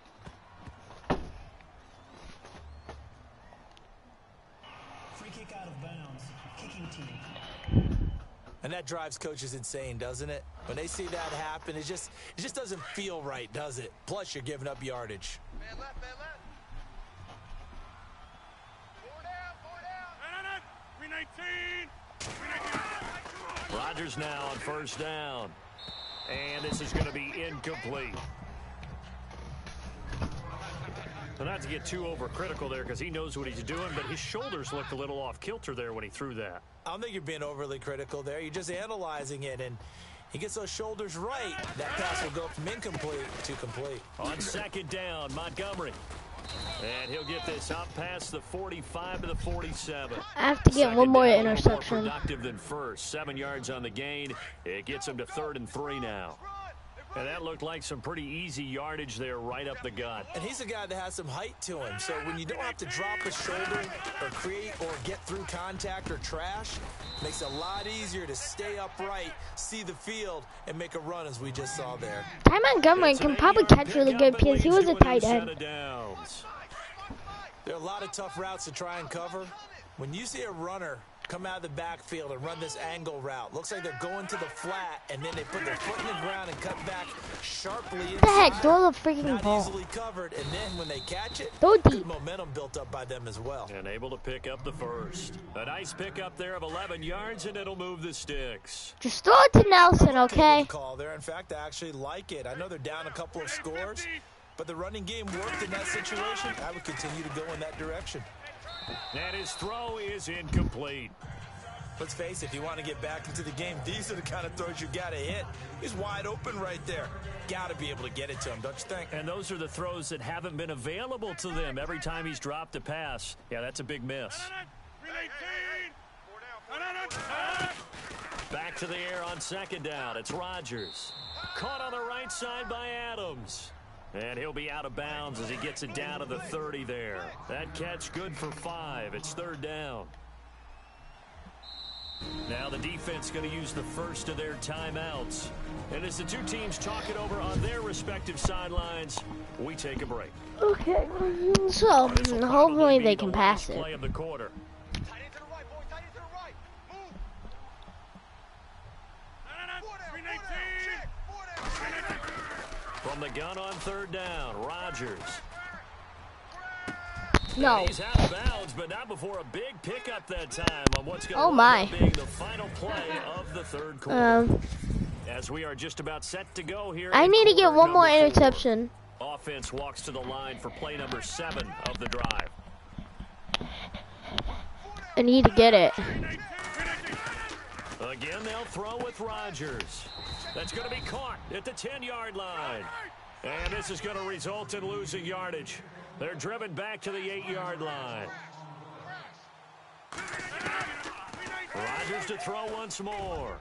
Free kick out of bounds. Kicking team. And that drives coaches insane, doesn't it? When they see that happen, it just doesn't feel right, does it? Plus, you're giving up yardage. Man left, man left. 4 down, 4 down. 319. 319. Rodgers now on first down. And this is going to be incomplete. So not to get too overcritical there because he knows what he's doing, but his shoulders looked a little off kilter there when he threw that. I don't think you're being overly critical there. You're just analyzing it, and he gets those shoulders right. That pass will go from incomplete to complete. On second down, Montgomery. And he'll get this up past the 45 to the 47. I have to get Second one more down, interception. More productive than first. 7 yards on the gain. It gets him to 3rd and 3 now. And that looked like some pretty easy yardage there right up the gut. And he's a guy that has some height to him. So when you don't have to drop a shoulder or create or get through contact or trash, it makes it a lot easier to stay upright, see the field, and make a run as we just saw there. Ty Montgomery can probably catch really good because he was a tight end. There are a lot of tough routes to try and cover. When you see a runner come out of the backfield and run this angle route, looks like they're going to the flat, and then they put their foot in the ground and cut back sharply inside. What the heck? Throw the freaking Not ball. easily covered, and then when they catch it, Throw good deep. momentum built up by them as well. And able to pick up the first. A nice pickup there of 11 yards, and it'll move the sticks. Just throw it to Nelson, okay? Good call there. In fact, I actually like it. I know they're down a couple of scores, but the running game worked in that situation. I would continue to go in that direction. And his throw is incomplete. Let's face it, if you want to get back into the game, these are the kind of throws you got to hit. He's wide open right there. Got to be able to get it to him, don't you think? And those are the throws that haven't been available to them every time he's dropped a pass. Yeah, that's a big miss. Back to the air on second down. It's Rodgers. Caught on the right side by Adams. And he'll be out of bounds as he gets it down to the 30 there. That catch good for 5. It's 3rd down. Now the defense going to use the first of their timeouts. And as the two teams talk it over on their respective sidelines, we take a break. Okay, so hopefully they can pass it. Play of the quarter. From the gun on 3rd down, Rodgers. No. And he's out of bounds, but not before a big pickup that time on what's going to Oh my. being the final play of the 3rd quarter. As we are just about set to go here. I need to get quarter one more number 4. interception. Offense walks to the line for play number 7 of the drive. I need to get it. Again, they'll throw with Rodgers. That's going to be caught at the 10-yard line. And this is going to result in losing yardage. They're driven back to the 8-yard line. Rodgers to throw once more.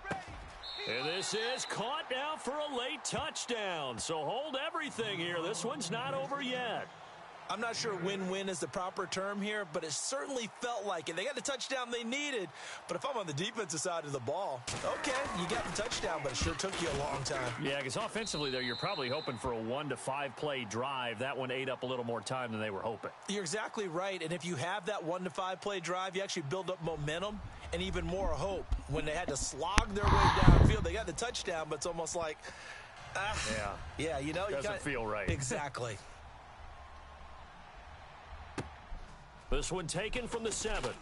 And this is caught now for a late touchdown. So hold everything here. This one's not over yet. I'm not sure win-win is the proper term here, but it certainly felt like it. They got the touchdown they needed, but if I'm on the defensive side of the ball, okay, you got the touchdown, but it sure took you a long time. Yeah, because offensively there, you're probably hoping for a 1 to 5 play drive. That one ate up a little more time than they were hoping. You're exactly right, and if you have that 1 to 5 play drive, you actually build up momentum and even more hope. When they had to slog their way downfield, they got the touchdown, but it's almost like, yeah, you know, Doesn't feel right. Exactly. This one taken from the 7.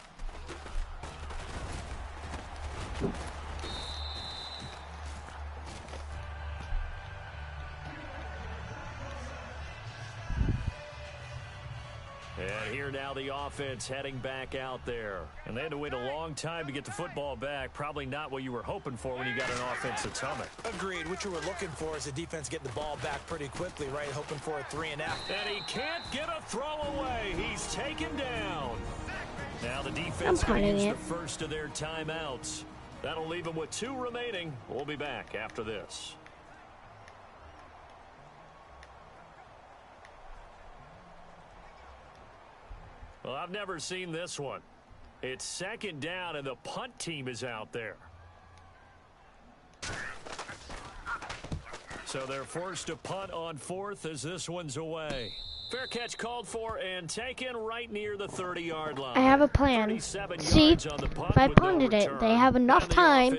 And here now the offense heading back out there. And they had to wait a long time to get the football back. Probably not what you were hoping for when you got an offense that's humming. Agreed. What you were looking for is the defense getting the ball back pretty quickly, right? Hoping for a 3-and-out. And he can't get a throw away. He's taken down. Now the defense I'm use it. the first of their timeouts. That'll leave them with 2 remaining. We'll be back after this. Well, I've never seen this one. It's second down, and the punt team is out there. So they're forced to punt on 4th as this one's away. Fair catch called for and taken right near the 30-yard line. I have a plan. See, if I punted it, they have enough time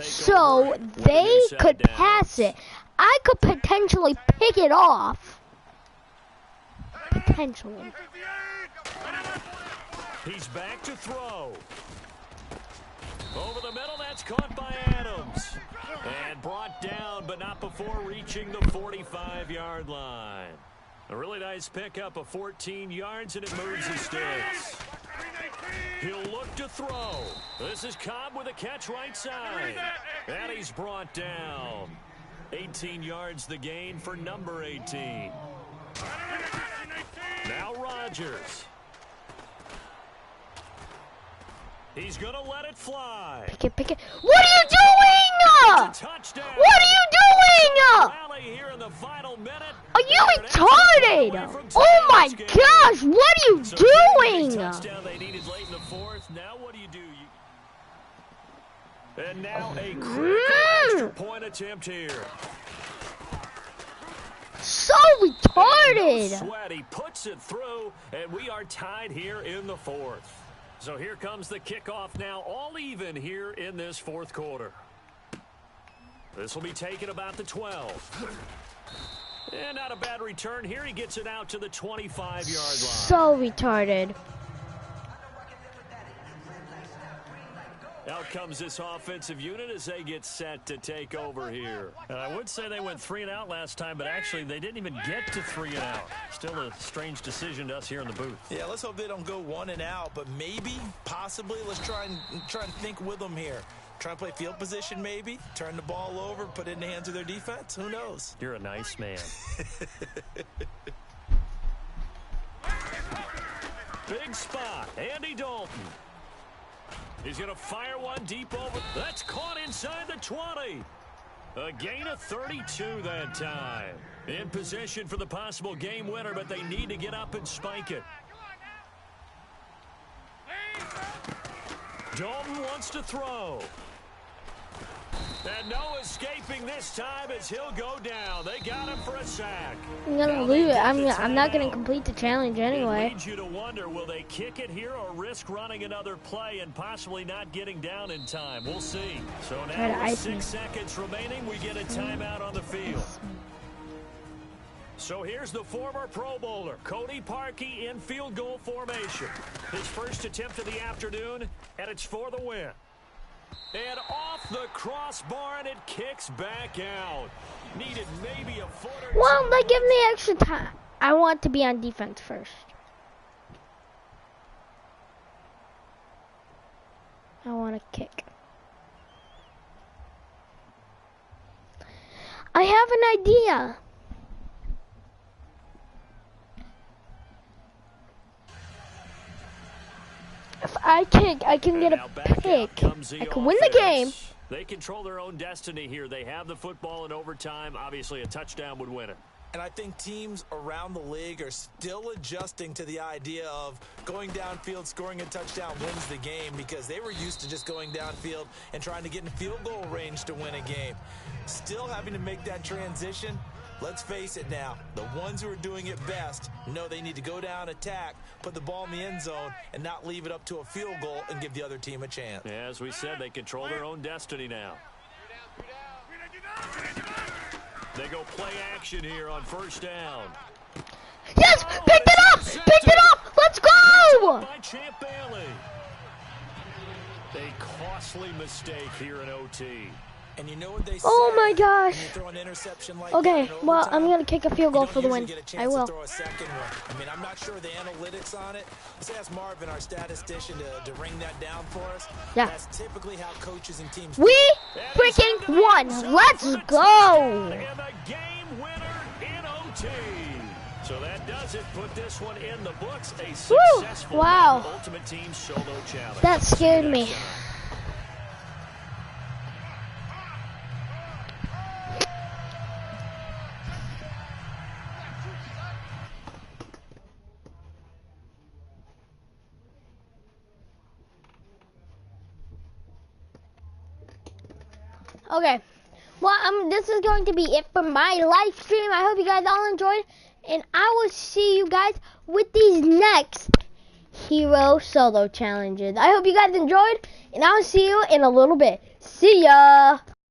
so they could pass it. I could potentially pick it off. Potentially. He's back to throw. Over the middle, that's caught by Adams. And brought down, but not before reaching the 45-yard line. A really nice pickup of 14 yards, and it moves the sticks. He'll look to throw. This is Cobb with a catch right side. And he's brought down. 18 yards the gain for number 18. Now Rodgers. He's going to let it fly. Pick it. What are you doing? Touchdown. What are you doing? Rally here in the final minute. Are you retarded? Oh my gosh, what are you doing? Touchdown they needed late in the fourth. Now what do you do? And now a critical extra point attempt here. So retarded. No sweat. He puts it through, and we are tied here in the fourth. So here comes the kickoff now, all even here in this fourth quarter. This will be taken about the 12. And not a bad return here. He gets it out to the 25-yard line. So retarded. Out comes this offensive unit as they get set to take over here. And I would say they went 3 and out last time, but actually they didn't even get to 3 and out. Still a strange decision to us here in the booth. Yeah, let's hope they don't go 1 and out, but maybe, possibly, let's try and think with them here. Try and play field position maybe, turn the ball over, put it in the hands of their defense. Who knows? You're a nice man. Big spot, Andy Dalton. He's going to fire one deep over. That's caught inside the 20. A gain of 32 that time. In position for the possible game winner, but they need to get up and spike it. Dalton wants to throw. And no escaping this time as he'll go down. They got him for a sack. I'm gonna lose it. I'm not gonna complete the challenge anyway. It leads you to wonder, will they kick it here or risk running another play and possibly not getting down in time? We'll see. So now with 6 seconds remaining, we get a timeout on the field. So here's the former Pro Bowler, Cody Parkey, in field goal formation. His first attempt of the afternoon, and it's for the win. And off the crossbar, and it kicks back out. Needed maybe a foot or two. Well, they give me extra time. I want to be on defense first. I want to kick. I have an idea. If I kick, I can get a pick. I can win the game. They control their own destiny here. They have the football in overtime. Obviously, a touchdown would win it. And I think teams around the league are still adjusting to the idea of going downfield, scoring a touchdown wins the game, because they were used to just going downfield and trying to get in field goal range to win a game. Still having to make that transition. Let's face it now, the ones who are doing it best know they need to go down, attack, put the ball in the end zone, and not leave it up to a field goal and give the other team a chance. Yeah, as we said, they control their own destiny now. They go play action here on first down. Yes! Picked it up! Picked it up! Let's go! By Champ Bailey. A costly mistake here in OT. And you know what they say, oh my gosh. when you throw an interception like Okay, that in well, overtime, I'm going to kick a field goal for the usually win. get a chance I will. To throw a second one. I mean, I'm not sure the analytics on it. Let's ask Marvin, our statistician, to ring that down for us. Yeah. That's typically how coaches and teams... We freaking won. Let's go. And a game winner in OT. So that does it. Put this one in the books. A successful wow. Ultimate Team solo challenge. That scared me. Okay, well, this is going to be it for my live stream. I hope you guys all enjoyed, and I will see you guys with these next hero solo challenges. I hope you guys enjoyed, and I'll see you in a little bit. See ya!